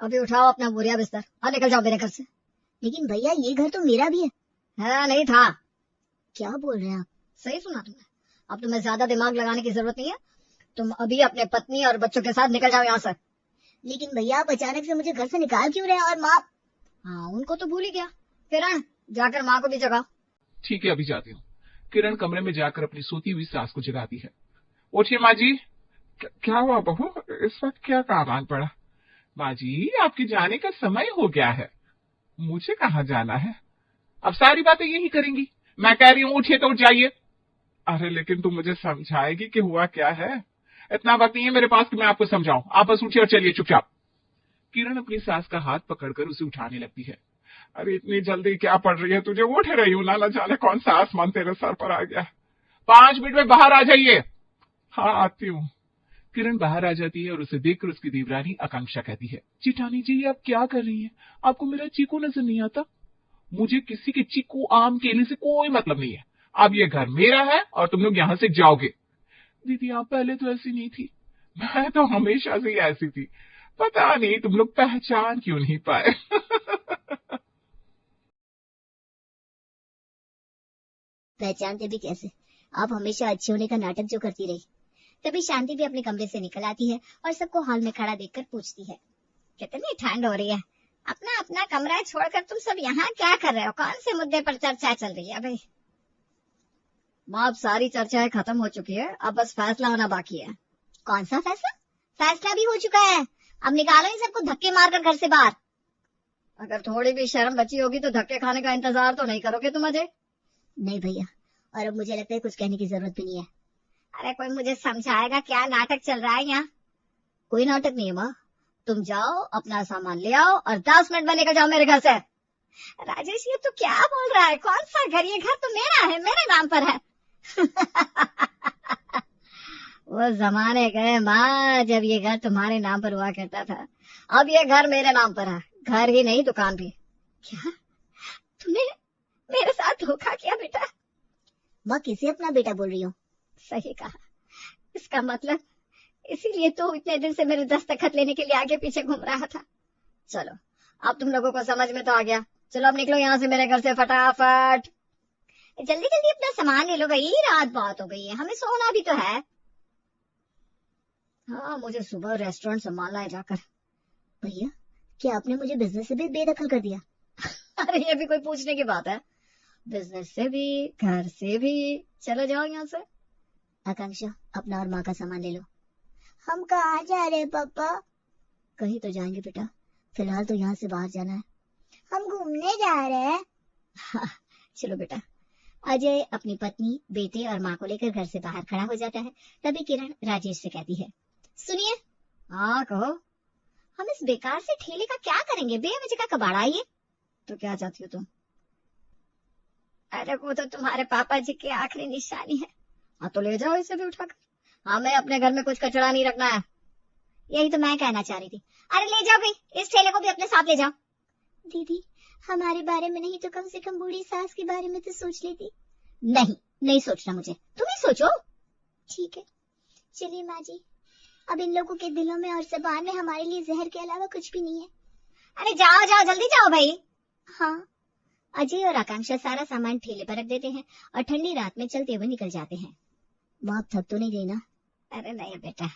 अभी उठाओ अपना बोरिया बिस्तर और निकल जाओ मेरे घर से। लेकिन भैया ये घर तो मेरा भी है। नहीं था। क्या बोल रहे हैं आप? सही सुना तुमने। अब तुम्हें ज्यादा दिमाग लगाने की जरूरत नहीं है। तुम अभी अपने पत्नी और बच्चों के साथ निकल जाओ यहाँ से। लेकिन भैया आप अचानक से मुझे घर से निकाल क्यों रहे हैं? और माँ? हाँ, उनको तो भूल ही गया। किरण, जाकर माँ को भी जगाओ। ठीक है, अभी जाती हूँ। किरण कमरे में जाकर अपनी सोती हुई सास को जगाती है। उठिए माँ जी। क्या हुआ बहू, इस वक्त क्या काम आन पड़ा? माँ जी, आपके जाने का समय हो गया है। मुझे कहाँ जाना है? अब सारी बातें यही करेंगी। मैं कह रही हूँ उठिए तो उठ जाइए। अरे लेकिन तुम मुझे समझाएगी कि हुआ क्या है? इतना वक्त नहीं है मेरे पास कि मैं आपको समझाऊं। आप बस उठिए और चलिए चुपचाप। किरण अपनी सास का हाथ पकड़कर उसे उठाने लगती है। अरे इतनी जल्दी क्या पड़ रही है तुझे? उठ रही हूं ना, न जाने कौन सा आसमान तेरे सर पर आ गया। 5 मिनट में बाहर आ जाइए। हाँ आती हूँ। किरण बाहर आ जाती है और उसे देखकर उसकी देवरानी आकांक्षा कहती है, चिटानी जी आप क्या कर रही हैं? आपको मेरा चीकू नजर नहीं आता? मुझे किसी के चीकू आम केले से कोई मतलब नहीं है। अब ये घर मेरा है और तुम लोग यहाँ से जाओगे। दीदी आप पहले तो ऐसी नहीं थी। मैं तो हमेशा से ही ऐसी थी। पता नहीं तुम लोग पहचान क्यों नहीं पाए। पहचानते भी कैसे? आप हमेशा अच्छे होने का नाटक जो करती रही। तभी शांति भी अपने कमरे से निकल आती है और सबको हॉल में खड़ा देखकर पूछती है, कितनी ठंड हो रही है। अपना अपना कमरा छोड़कर तुम सब यहाँ क्या कर रहे हो? कौन से मुद्दे पर चर्चा चल रही है भाई? माँ, अब सारी चर्चाएं खत्म हो चुकी है। अब बस फैसला होना बाकी है। कौन सा फैसला? फैसला भी हो चुका है। अब निकालो इन सबको धक्के मारकर घर से बाहर। अगर थोड़ी भी शर्म बची होगी तो धक्के खाने का इंतजार तो नहीं करोगे तुम अजय? नहीं भैया, और अब मुझे लगता है कुछ कहने की जरूरत भी नहीं है। अरे कोई मुझे समझाएगा क्या नाटक चल रहा है यहाँ? कोई नाटक नहीं है माँ। तुम जाओ, अपना सामान ले आओ और 10 मिनट में निकल जाओ मेरे घर से। राजेश, ये तू क्या बोल रहा है? कौन सा घर? ये घर तो मेरा है, मेरे नाम पर है। वो जमाने गए माँ, जब ये घर तुम्हारे नाम पर हुआ करता था। अब ये घर मेरे नाम पर है। घर ही नहीं, दुकान भी। क्या? तुमने मेरे साथ धोखा किया बेटा? माँ किसे अपना बेटा बोल रही हो? सही कहा। इसका मतलब इसीलिए तो इतने दिन से मेरे दस्तखत लेने के लिए आगे पीछे घूम रहा था। चलो, अब तुम लोगों को समझ में तो आ गया। चलो अब निकलो यहाँ से मेरे घर से फटाफट। जल्दी जल्दी अपना सामान ले लो भाई, रात बहुत हो गई है, हमें सोना भी तो है। हाँ, मुझे सुबह रेस्टोरेंट संभालना है जाकर। भैया, क्या आपने मुझे बिजनेस से भी बेदखल कर दिया? अरे ये भी कोई पूछने की बात है? बिजनेस से भी, घर से भी। चलो जाओ यहाँ से। आकांक्षा, अपना और माँ का सामान ले लो। हम कहाँ जा रहे हैं पापा? कहीं तो जाएंगे बेटा, फिलहाल तो यहाँ से बाहर जाना है। हम घूमने जा रहे हैं। हाँ, चलो बेटा। अजय अपनी पत्नी, बेटे और माँ को लेकर घर से बाहर खड़ा हो जाता है। तभी किरण राजेश से कहती है, सुनिए। हाँ कहो। हम इस बेकार से ठेले का क्या करेंगे? बेवजह का कबाड़ा ये। तो क्या चाहती हो तुम? अरे वो तो तुम्हारे पापा जी की आखिरी निशानी है। हाँ तो ले जाओ इसे भी उठाकर। हमें अपने घर में कुछ कचरा नहीं रखना है। यही तो मैं कहना चाह रही थी। अरे ले जाओ भाई, इस ठेले को भी अपने साथ ले जाओ। दीदी, हमारे बारे में नहीं तो कम से कम बूढ़ी सास के बारे में तो सोच लेती। नहीं, नहीं सोचना मुझे, तुम ही सोचो। ठीक है, चलिए माँ जी। अब इन लोगों के दिलों में और ज़बान में हमारे लिए जहर के अलावा कुछ भी नहीं है। अरे जाओ जाओ, जल्दी जाओ भाई। हाँ। अजय और आकांक्षा सारा सामान ठेले पर रख देते हैं और ठंडी रात में चलते हुए निकल जाते हैं। माँ थक तो नहीं गई ना? अरे नहीं बेटा,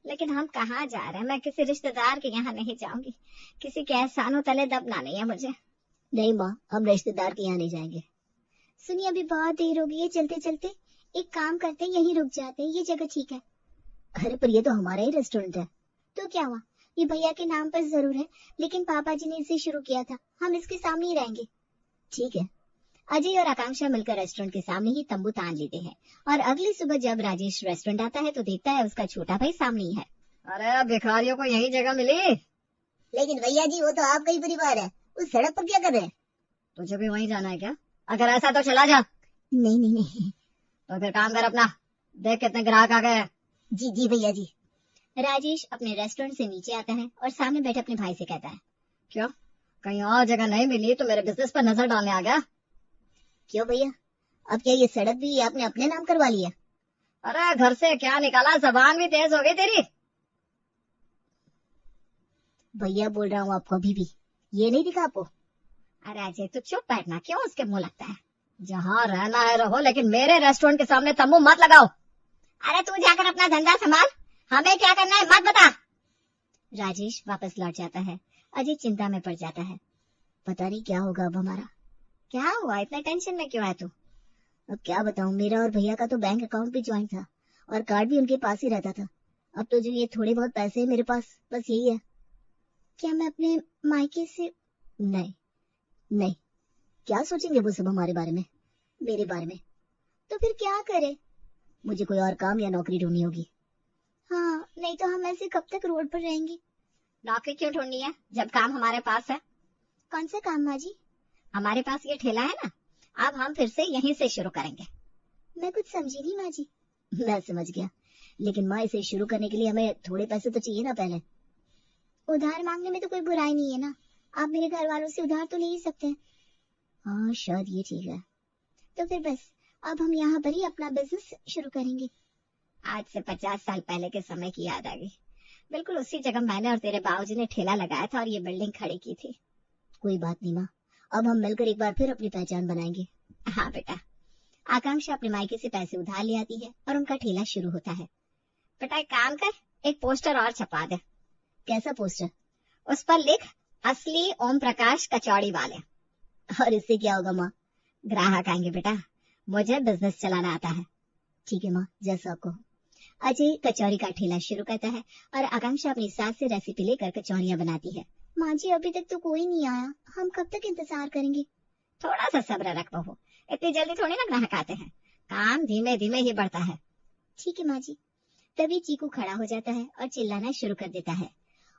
लेकिन हम कहाँ जा रहे हैं? मैं किसी रिश्तेदार के यहाँ नहीं जाऊंगी। किसी के एहसानों तले दबना नहीं है मुझे। नहीं माँ, हम रिश्तेदार के यहाँ नहीं जाएंगे। सुनिए, अभी बहुत देर हो गई है, चलते चलते एक काम करते हैं, यहीं रुक जाते हैं, ये जगह ठीक है। अरे पर ये तो हमारा ही रेस्टोरेंट है। तो क्या हुआ, ये भैया के नाम पर जरूर है, लेकिन पापा जी ने इसे शुरू किया था, हम इसके सामने ही रहेंगे। ठीक है। अजय और आकांक्षा मिलकर रेस्टोरेंट के सामने ही तंबू तान लेते हैं और अगली सुबह जब राजेश रेस्टोरेंट आता है तो देखता है उसका छोटा भाई सामने ही है। अरे भिखारियों को यही जगह मिली? लेकिन भैया जी, वो तो आपका ही परिवार है, उस सड़क पर क्या कर रहे हैं? तुझे भी वहीं जाना है क्या? अगर ऐसा तो चला जा। नहीं नहीं नहीं। तो फिर काम कर अपना, देख कितने ग्राहक आ गए। जी जी भैया जी। राजेश अपने रेस्टोरेंट से नीचे आता है और सामने बैठे अपने भाई से कहता है, क्यों, कहीं और जगह नहीं मिली तो मेरे बिजनेस पर नजर डालने आ गया? क्यों भैया, अब क्या ये सड़क भी आपने अपने नाम करवा लिया? अरे घर से क्या निकाला, जबान भी तेज हो गई तेरी। भैया बोल रहा हूँ आपको अभी भी, ये नहीं दिखा आपको? अरे अजय तू चुप बैठना, क्यों उसके मुंह लगता है? जहाँ रहना है रहो, लेकिन मेरे रेस्टोरेंट के सामने तंबू मत लगाओ। अरे तू जाकर अपना धंधा संभाल, हमें क्या करना है मत बता। राजेश वापस लौट जाता है। अजय चिंता में पड़ जाता है। पता नहीं क्या होगा अब हमारा। क्या हुआ, इतना टेंशन में क्यों है तू? अब क्या बताऊं, मेरा और भैया का तो बैंक अकाउंट भी ज्वाइंट था और कार्ड भी उनके पास ही रहता था। अब तो जो ये थोड़े बहुत पैसे हैं मेरे पास, बस यही है। क्या मैं अपने मायके से? नहीं नहीं, क्या सोचेंगे वो सब हमारे बारे में, मेरे बारे में? तो फिर क्या करे? मुझे कोई और काम या नौकरी ढूंढनी होगी। हाँ, नहीं तो हम ऐसे कब तक रोड पर रहेंगे। नौकरी क्यों ढूंढनी है जब काम हमारे पास है? कौन सा काम माँ जी? हमारे पास ये ठेला है ना, अब हम फिर से यहीं से शुरू करेंगे। मैं कुछ समझी नहीं माँ जी। मैं समझ गया, लेकिन माँ इसे शुरू करने के लिए हमें थोड़े पैसे तो चाहिए ना पहले। उधार मांगने में तो कोई बुराई नहीं है ना, आप मेरे घर वालों से उधार तो ले ही सकते हैं। हाँ शायद ये ठीक है। तो फिर बस अब हम यहाँ पर ही अपना बिजनेस शुरू करेंगे। आज से 50 साल पहले के समय की याद आ गई। बिल्कुल उसी जगह मैंने और तेरे बाबूजी ने ठेला लगाया था और ये बिल्डिंग खड़ी की थी। कोई बात नहीं माँ, अब हम मिलकर एक बार फिर अपनी पहचान बनाएंगे। हाँ बेटा। आकांक्षा अपने मायके से पैसे उधार ले आती है और उनका ठेला शुरू होता है। बेटा एक काम कर, एक पोस्टर और छपा दे। कैसा पोस्टर? उस पर लिख, असली ओम प्रकाश कचौड़ी वाले। और इससे क्या होगा माँ? ग्राहक आएंगे बेटा, मुझे बिजनेस चलाना आता है। ठीक है माँ, जैसा आपको। अजय कचौरी का ठेला शुरू करता है और आकांक्षा अपनी सास से रेसिपी लेकर कचौड़ियाँ बनाती है। माँ जी अभी तक तो कोई नहीं आया, हम कब तक इंतजार करेंगे? थोड़ा सा सब्र रख बहू, इतनी जल्दी थोड़ी ना ग्राहक आते हैं, काम धीमे धीमे ही बढ़ता है। ठीक है माँ जी। तभी चीकू खड़ा हो जाता है और चिल्लाना शुरू कर देता है,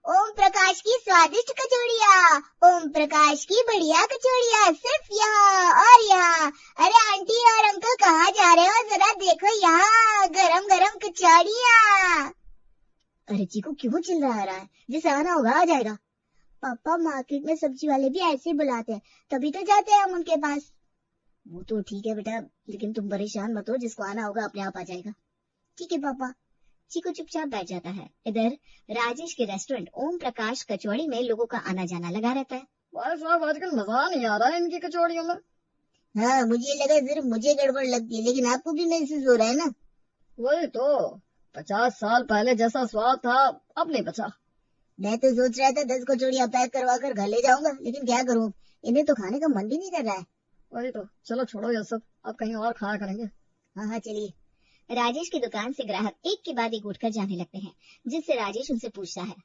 ओम प्रकाश की स्वादिष्ट कचौड़िया, ओम प्रकाश की बढ़िया कचौड़िया, सिर्फ यहाँ और यहाँ। अरे आंटी और अंकल कहाँ जा रहे हो, जरा देखो यहाँ गरम गरम कचौड़िया। अरे चीकू क्यों चिल्ला रहा है, जिसे आना होगा आ जाएगा। पापा मार्केट में सब्जी वाले भी ऐसे ही बुलाते हैं, तभी तो जाते हैं हम उनके पास। वो तो ठीक है बेटा, लेकिन तुम परेशान मत हो, जिसको आना होगा अपने आप आ जाएगा। ठीक है पापा। चीकू चुपचाप बैठ जाता है। इधर राजेश के रेस्टोरेंट ओम प्रकाश कचौड़ी में लोगों का आना जाना लगा रहता है। भाई साहब आजकल मजा नहीं आ रहा है इनकी कचौड़ियों में। हाँ मुझे लगा सिर्फ मुझे गड़बड़ लगती है, लेकिन आपको भी महसूस हो रहा है ना? वही तो, 50 साल पहले जैसा स्वाद था अब नहीं बचा। मैं तो सोच रहा था 10 कचौड़ियाँ पैक करवा कर घर ले जाऊंगा, लेकिन क्या करूँ, इन्हें तो खाने का मन भी नहीं कर रहा है। वही तो, चलो छोड़ो ये सब, अब कहीं और खाया करेंगे। हाँ हाँ चलिए। राजेश की दुकान से ग्राहक एक के बाद एक उठकर जाने लगते हैं, जिससे राजेश उनसे पूछता है,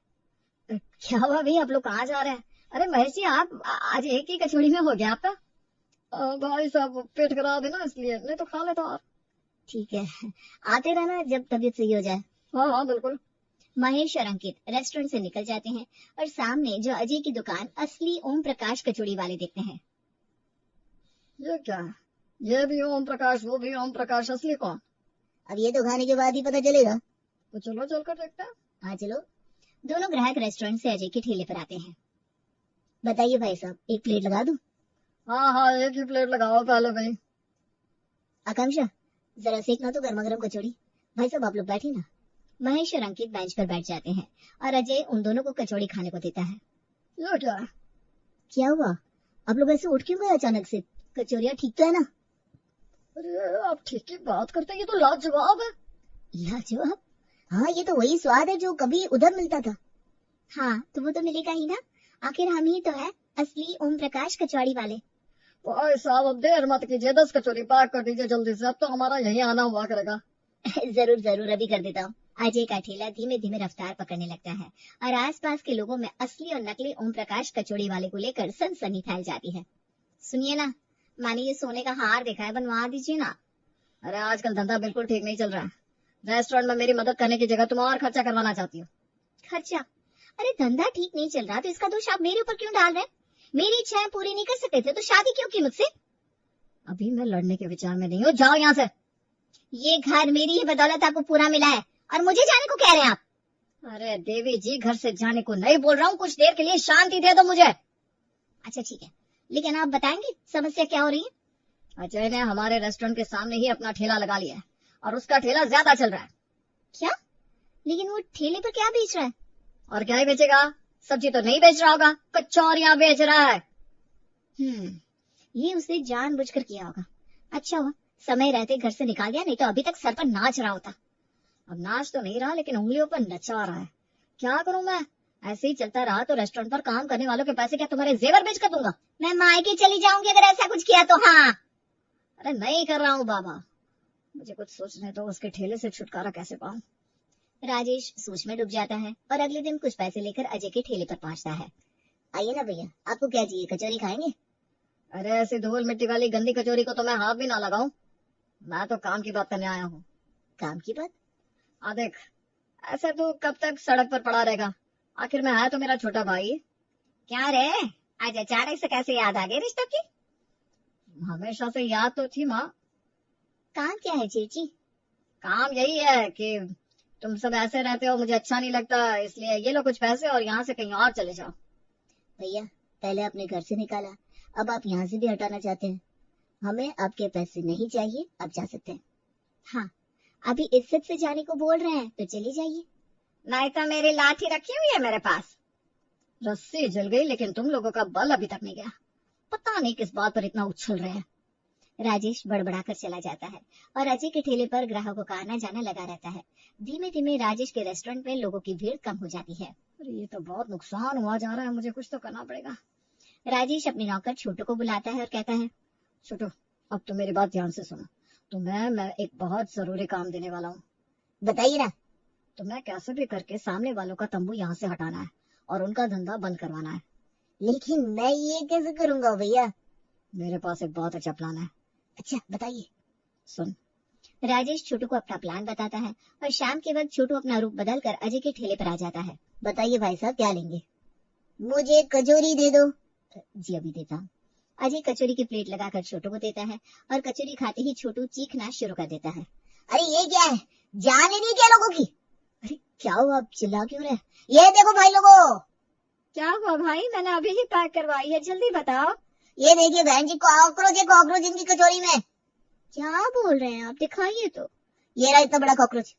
क्या हुआ भाई, आप लोग कहाँ जा रहे हैं? अरे महेश जी, आप आज एक ही कचौड़ी में हो गया आपका? भाई साहब पेट खराब है ना, इसलिए, नहीं तो खा लेता आप। ठीक है, आते रहना जब तबीयत सही हो जाए। हाँ हाँ बिल्कुल। महेश और अंकित रेस्टोरेंट से निकल जाते हैं और सामने जो अजय की दुकान असली ओम प्रकाश कचौड़ी वाले देखते हैं। ये क्या है, ये भी ओम प्रकाश, वो भी ओम प्रकाश, असली कौन? अब ये तो खाने के बाद ही पता चलेगा। तो चलो चलकर देखते हैं। हाँ चलो। दोनों ग्राहक रेस्टोरेंट से अजय के ठेले पर आते हैं। बताइए भाई साहब, एक प्लेट लगा दूं? हाँ हाँ एक ही प्लेट लगाओ पहले भाई। आकांक्षा जरा सेकना तो गर्मा गर्म कचौड़ी। भाई साहब आप लोग बैठिए ना। महेश और अंकित बेंच पर बैठ जाते हैं और अजय उन दोनों को कचौड़ी खाने को देता है। ये क्या है? क्या हुआ, आप लोग ऐसे उठ क्यों गए अचानक से? कचौरियाँ ठीक तो है ना? अरे आप ठीक की बात करते हैं, ये तो लाजवाब है। लाजवाब? हाँ ये तो वही स्वाद है जो कभी उधर मिलता था। हाँ तो वो तो मिलेगा ही ना, आखिर हम ही तो है असली ओम प्रकाश कचौड़ी वाले। भाई साहब अब देर मत कीजिए, 10 कचौरी पैक कर दीजिए जल्दी से, अब तो हमारा यही आना हुआ करेगा। जरूर जरूर, अभी कर देता हूँ। अजय का ठेला धीमे धीमे रफ्तार पकड़ने लगता है और आसपास के लोगों में असली और नकली ओम प्रकाश कचौड़ी वाले को लेकर सनसनी फैल जाती है। सुनिए ना, माने ये सोने का हार देखा है, बनवा दीजिए ना। अरे आजकल धंधा बिल्कुल ठीक नहीं चल रहा है, रेस्टोरेंट में मेरी मदद करने की जगह तुम और खर्चा करवाना चाहती हो। खर्चा? अरे धंधा ठीक नहीं चल रहा तो इसका दोष आप मेरे ऊपर क्यों डाल रहे हैं? मेरी इच्छाएं पूरी नहीं कर सकते थे तो शादी क्यों की मुझसे? अभी मैं लड़ने के विचार में नहीं हूँ, जाओ यहाँ से। ये घर मेरी ही बदौलत आपको पूरा मिला है और मुझे जाने को कह रहे हैं आप? अरे देवी जी, घर से जाने को नहीं बोल रहा हूँ, कुछ देर के लिए शांति दे दो मुझे। अच्छा ठीक है, लेकिन आप बताएंगे समस्या क्या हो रही है? अजय ने हमारे रेस्टोरेंट के सामने ही अपना ठेला लगा लिया है और उसका ठेला ज्यादा चल रहा है। क्या? लेकिन वो ठेले पर क्या बेच रहा है? और क्या ही बेचेगा, सब्जी तो नहीं बेच रहा होगा, कचौरियां बेच रहा है। ये उसने जानबूझकर किया होगा। अच्छा हुआ समय रहते घर से निकाल गया, नहीं तो अभी तक सर पर नाच रहा होता। अब नाच तो नहीं रहा, लेकिन उंगलियों पर नचा रहा है। क्या करूं मैं? ऐसे ही चलता रहा तो रेस्टोरेंट पर काम करने वालों के पैसे क्या तुम्हारे जेवर बेच कर दूंगा? मैं मायके चली जाऊंगी अगर ऐसा कुछ किया तो। हाँ अरे नहीं कर रहा हूँ बाबा, मुझे कुछ सोचने दो, उसके ठेले से छुटकारा कैसे पाऊं। राजेश सोच में डूब जाता है और अगले दिन कुछ पैसे लेकर अजय के ठेले पर पहुंचता है। आइए ना भैया, आपको क्या चाहिए, कचौरी खाएंगे? अरे ऐसी धूल मिट्टी वाली गंदी कचौरी को तो मैं हाथ भी ना लगाऊं। मैं तो काम की बात करने आया हूँ। काम की बात? देख, ऐसे तो कब तक सड़क पर पड़ा रहेगा? आखिर में है तो मेरा छोटा भाई। क्या रे, आज अचानक से कैसे याद आ गई रिश्तों की? हमेशा से याद तो थी माँ। काम क्या है चेची? काम यही है कि तुम सब ऐसे रहते हो, मुझे अच्छा नहीं लगता, इसलिए ये लो कुछ पैसे और यहाँ से कहीं और चले जाओ। भैया पहले अपने घर से निकाला, अब आप यहाँ से भी हटाना चाहते हैं। हमें आपके पैसे नहीं चाहिए, आप जा सकते हैं। हाँ अभी इज्जत से जाने को बोल रहे हैं तो चली जाइए। नहीं तो मेरी लाठी रखी हुई है मेरे पास। रस्सी जल गई, लेकिन तुम लोगों का बल अभी तक नहीं गया। पता नहीं किस बात पर इतना उछल रहे हैं। राजेश बड़बड़ाकर चला जाता है और अजय के ठेले पर ग्राहकों का आना जाना लगा रहता है। धीमे धीमे राजेश के रेस्टोरेंट में लोगों की भीड़ कम हो जाती है। अरे ये तो बहुत नुकसान हुआ जा रहा है, मुझे कुछ तो करना पड़ेगा। राजेश अपने नौकर छोटू को बुलाता है और कहता है, छोटू अब तो मेरी बात ध्यान से सुनो। तुम्हें मैं एक बहुत जरूरी काम देने वाला हूँ। बताइए ना। तुम्हें कैसे भी करके सामने वालों का तंबू यहाँ से हटाना है और उनका धंधा बंद करवाना है। लेकिन मैं ये कैसे करूंगा भैया? मेरे पास एक बहुत अच्छा प्लान है। अच्छा बताइए। सुन। राजेश छोटू को अपना प्लान बताता है और शाम के वक्त छोटू अपना रूप बदलकर अजय के ठेले पर आ जाता है। बताइए भाई साहब क्या लेंगे? मुझे कचौरी दे दो। जी अभी देता हूँ। अजय कचौरी की प्लेट लगाकर छोटू को देता है और कचौरी खाते ही छोटू चीखना शुरू कर देता है। अरे ये क्या है, जान ही नहीं क्या लोगों की? अरे क्या हुआ, आप चिल्ला क्यों रहे? ये देखो भाई लोगों। क्या हुआ भाई? मैंने अभी ही पैक करवाई है, जल्दी बताओ। ये देखिए बहन जी, कॉकरोच है, कॉकरोच इनकी कचौरी में। क्या बोल रहे हैं आप, दिखाइए तो। ये रहा इतना बड़ा कॉकरोच।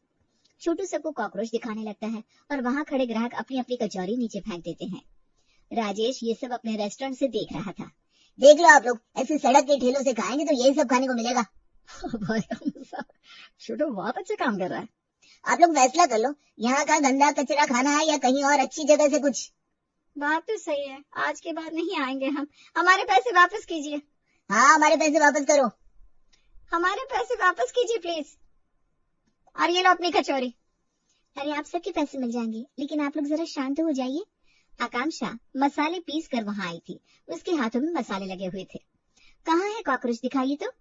छोटू सबको कॉकरोच दिखाने लगता है और वहाँ खड़े ग्राहक अपनी अपनी कचौरी नीचे फेंक देते हैं। राजेश ये सब अपने रेस्टोरेंट से देख रहा था। देख लो आप लोग, ऐसे सड़क के ठेलों से खाएंगे तो यही सब खाने को मिलेगा। भाई छोटू बहुत अच्छा काम कर रहा है। आप लोग फैसला कर लो, यहाँ का गंदा कचरा खाना है या कहीं और अच्छी जगह से कुछ। बात तो सही है, आज के बाद नहीं आएंगे हम। हमारे पैसे वापस कीजिए। हाँ हमारे पैसे वापस करो। हमारे पैसे वापस कीजिए प्लीज। और ये लो अपनी कचौरी। अरे आप सबके पैसे मिल जाएंगे, लेकिन आप लोग जरा शांत हो जाइए। आकांक्षा मसाले पीस कर वहाँ आई थी, उसके हाथों में मसाले लगे हुए थे। कहाँ है कॉकरोच, दिखाइए तो।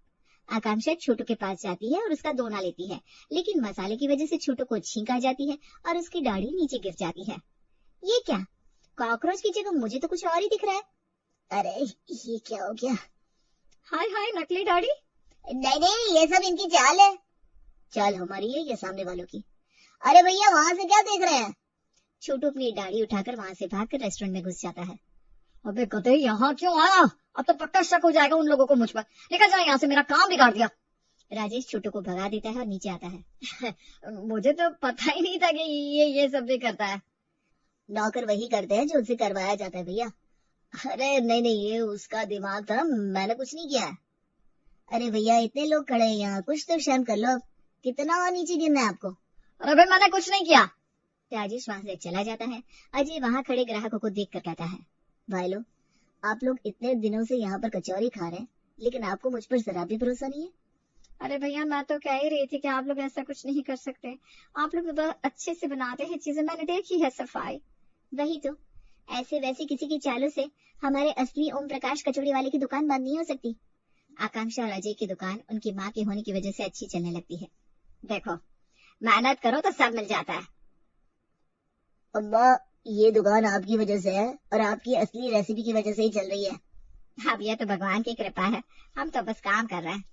आकांक्षा छोटू के पास जाती है और उसका दोना लेती है, लेकिन मसाले की वजह से छोटू को छींक आ जाती है और उसकी दाढ़ी नीचे गिर जाती है। ये क्या, कॉकरोच की जगह मुझे तो कुछ और ही दिख रहा है। अरे ये क्या हो गया? हाय हाय नकली दाढ़ी। नहीं नहीं, ये सब इनकी चाल है। चाल हमारी है या सामने वालों की? अरे भैया वहाँ से क्या देख रहे हैं? छोटू अपनी दाढ़ी उठाकर वहाँ से भागकर रेस्टोरेंट में घुस जाता है। अबे गधे, यहाँ क्यों आया? अब तो पक्का शक हो जाएगा उन लोगों को मुझ पर। निकल जाए यहाँ से, मेरा काम बिगाड़ दिया। राजेश छोटू को भगा देता है और नीचे आता है। मुझे तो पता ही नहीं था कि ये सब भी करता है। नौकर वही करते हैं जो उनसे करवाया जाता है भैया। अरे नहीं नहीं, ये उसका दिमाग था, मैंने कुछ नहीं किया। अरे भैया इतने लोग खड़े हैं यहाँ, कुछ तो शर्म कर लो। कितना और नीचे गिरना है आपको? अरे भाई मैंने कुछ नहीं किया। राजेश वहां से चला जाता है। अजय वहां खड़े ग्राहकों को देख कर कहता है, भाई लोग आप लोग इतने दिनों से यहाँ पर कचौरी खा रहे हैं, लेकिन आपको मुझ पर जरा भी भरोसा नहीं है। अरे भैया मैं तो कह ही रही थी कि आप लोग ऐसा कुछ नहीं कर सकते। आप लोग तो अच्छे से बनाते हैं चीजें, मैंने देखी है सफाई। वही तो, ऐसे वैसे किसी की चालों से हमारे असली ओम प्रकाश कचौड़ी वाले की दुकान बंद नहीं हो सकती। आकांक्षा और अजय की दुकान उनकी माँ के होने की वजह से अच्छी चलने लगती है। देखो मेहनत करो तो सब मिल जाता है। अम्मा ये दुकान आपकी वजह से है और आपकी असली रेसिपी की वजह से ही चल रही है। अब यह तो भगवान की कृपा है, हम तो बस काम कर रहे हैं।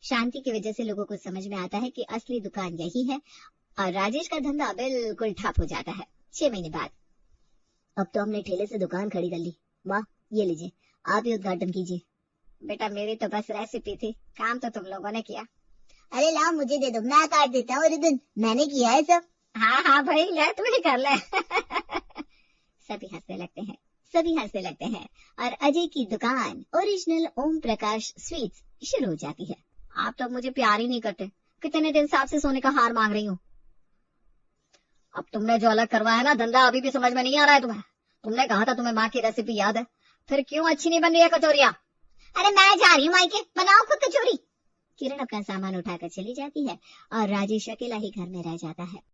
शांति की वजह से लोगों को समझ में आता है कि असली दुकान यही है और राजेश का धंधा बिल्कुल ठप हो जाता है 6 महीने बाद। अब तो हमने ठेले से दुकान खड़ी कर ली। माँ ये लीजिए, आप ही उद्घाटन कीजिए। बेटा मेरी तो बस रेसिपी थी, काम तो तुम लोगों ने किया। अरे लाओ मुझे दे दो, मैं काट देता हूँ रिबन, मैंने किया है सब। हाँ हाँ भाई ले, तू ही कर ले। सभी हंसने लगते हैं और अजय की दुकान ओरिजिनल ओम प्रकाश स्वीट्स शुरू हो जाती है। आप तो मुझे प्यार ही नहीं करते, कितने दिन से आपसे सोने का हार मांग रही हूँ। अब तुमने जो अलग करवाया ना धंधा, अभी भी समझ में नहीं आ रहा है तुम्हें। तुमने कहा था तुम्हें माँ की रेसिपी याद है, फिर क्यों अच्छी नहीं बन रही है कचौरियाँ? अरे मैं जा रही हूँ मायके, बनाओ खुद कचौरी। किरण अपना सामान उठाकर चली जाती है और राजेश अकेला ही घर में रह जाता है।